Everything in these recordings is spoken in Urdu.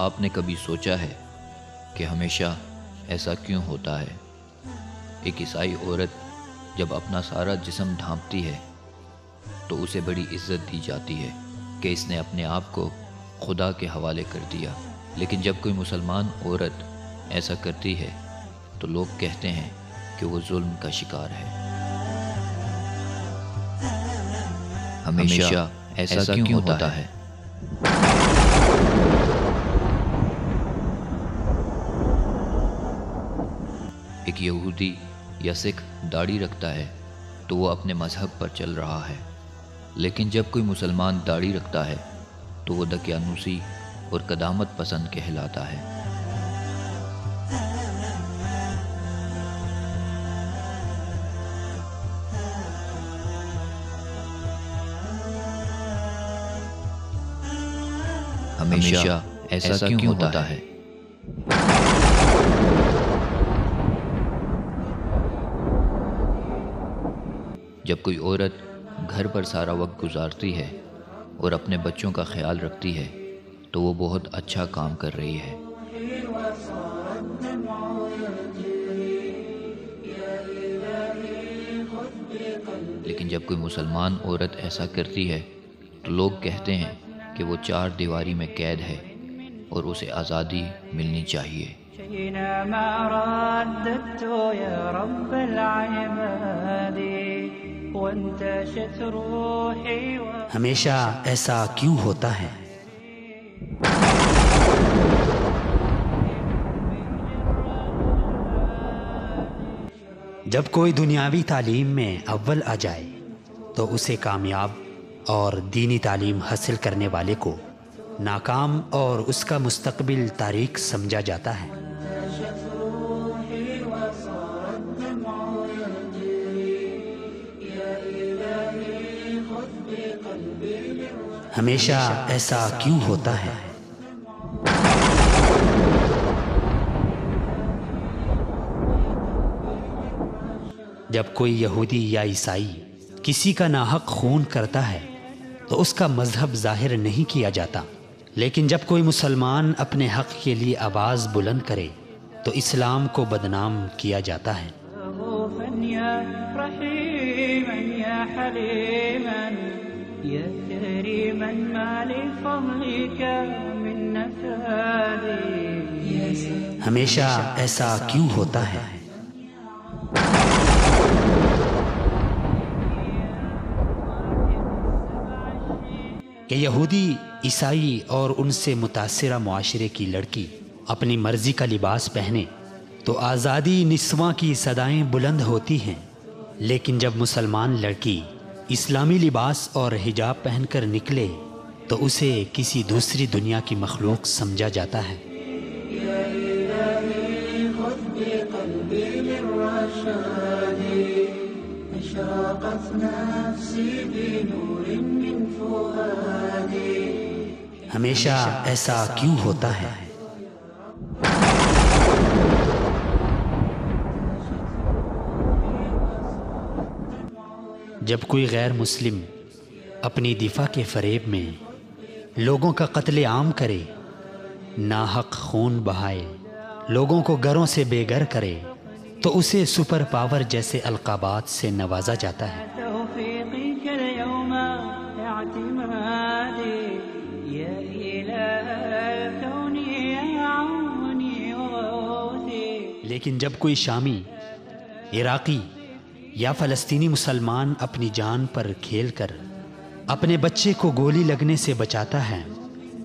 آپ نے کبھی سوچا ہے کہ ہمیشہ ایسا کیوں ہوتا ہے؟ ایک عیسائی عورت جب اپنا سارا جسم ڈھانپتی ہے تو اسے بڑی عزت دی جاتی ہے کہ اس نے اپنے آپ کو خدا کے حوالے کر دیا، لیکن جب کوئی مسلمان عورت ایسا کرتی ہے تو لوگ کہتے ہیں کہ وہ ظلم کا شکار ہے۔ ہمیشہ ایسا کیوں ہوتا ہے؟ ایک یہودی یا سکھ داڑھی رکھتا ہے تو وہ اپنے مذہب پر چل رہا ہے، لیکن جب کوئی مسلمان داڑھی رکھتا ہے تو وہ دقیانوسی اور قدامت پسند کہلاتا ہے۔ ہمیشہ ایسا کیوں ہوتا ہے؟ جب کوئی عورت گھر پر سارا وقت گزارتی ہے اور اپنے بچوں کا خیال رکھتی ہے تو وہ بہت اچھا کام کر رہی ہے۔ لیکن جب کوئی مسلمان عورت ایسا کرتی ہے تو لوگ کہتے ہیں کہ وہ چار دیواری میں قید ہے اور اسے آزادی ملنی چاہیے۔ ہمیشہ ایسا کیوں ہوتا ہے؟ جب کوئی دنیاوی تعلیم میں اول آ جائے تو اسے کامیاب اور دینی تعلیم حاصل کرنے والے کو ناکام اور اس کا مستقبل تاریک سمجھا جاتا ہے۔ ہمیشہ ایسا کیوں ہوتا ہے؟ جب کوئی یہودی یا عیسائی کسی کا ناحق خون کرتا ہے تو اس کا مذہب ظاہر نہیں کیا جاتا، لیکن جب کوئی مسلمان اپنے حق کے لیے آواز بلند کرے تو اسلام کو بدنام کیا جاتا ہے۔ ہمیشہ ایسا کیوں ہوتا ہے؟ کہ یہودی، عیسائی اور ان سے متاثرہ معاشرے کی لڑکی اپنی مرضی کا لباس پہنے تو آزادی نسواں کی صدائیں بلند ہوتی ہیں، لیکن جب مسلمان لڑکی اسلامی لباس اور حجاب پہن کر نکلے تو اسے کسی دوسری دنیا کی مخلوق سمجھا جاتا ہے۔ ہمیشہ ایسا کیوں ہوتا ہے؟ جب کوئی غیر مسلم اپنی دفاع کے فریب میں لوگوں کا قتل عام کرے، ناحق خون بہائے، لوگوں کو گھروں سے بے گھر کرے تو اسے سپر پاور جیسے القابات سے نوازا جاتا ہے۔ لیکن جب کوئی شامی، عراقی یا فلسطینی مسلمان اپنی جان پر کھیل کر اپنے بچے کو گولی لگنے سے بچاتا ہے،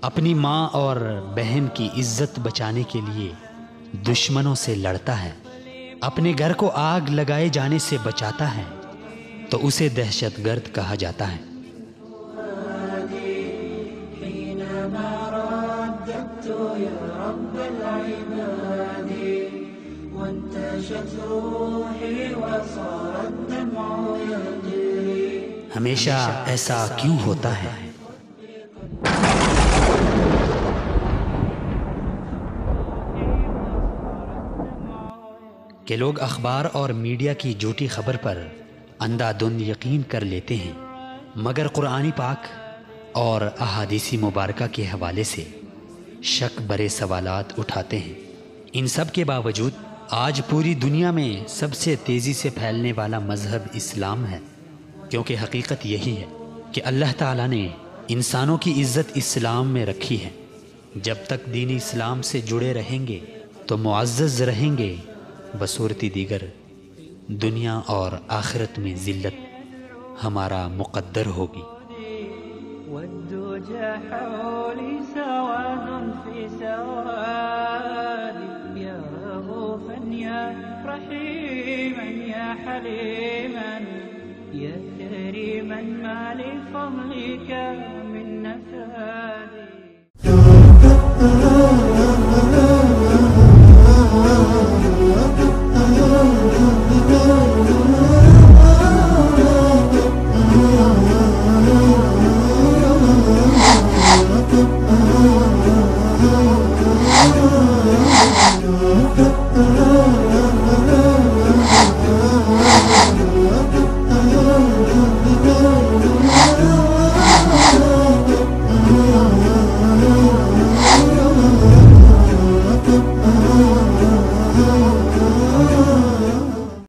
اپنی ماں اور بہن کی عزت بچانے کے لیے دشمنوں سے لڑتا ہے، اپنے گھر کو آگ لگائے جانے سے بچاتا ہے تو اسے دہشت گرد کہا جاتا ہے۔ ہمیشہ ایسا کیوں ہوتا ہے؟ کہ لوگ اخبار اور میڈیا کی جھوٹی خبر پر اندھا دھند یقین کر لیتے ہیں، مگر قرآن پاک اور احادیث مبارکہ کے حوالے سے شک برے سوالات اٹھاتے ہیں۔ ان سب کے باوجود آج پوری دنیا میں سب سے تیزی سے پھیلنے والا مذہب اسلام ہے، کیونکہ حقیقت یہی ہے کہ اللہ تعالیٰ نے انسانوں کی عزت اسلام میں رکھی ہے۔ جب تک دین اسلام سے جڑے رہیں گے تو معزز رہیں گے، بصورت دیگر دنیا اور آخرت میں ذلت ہمارا مقدر ہوگی۔ والدجى حولي سواد في سواد يا رؤوفا يا رحيما يا حليما يا كريما ما لفضلك من نفاد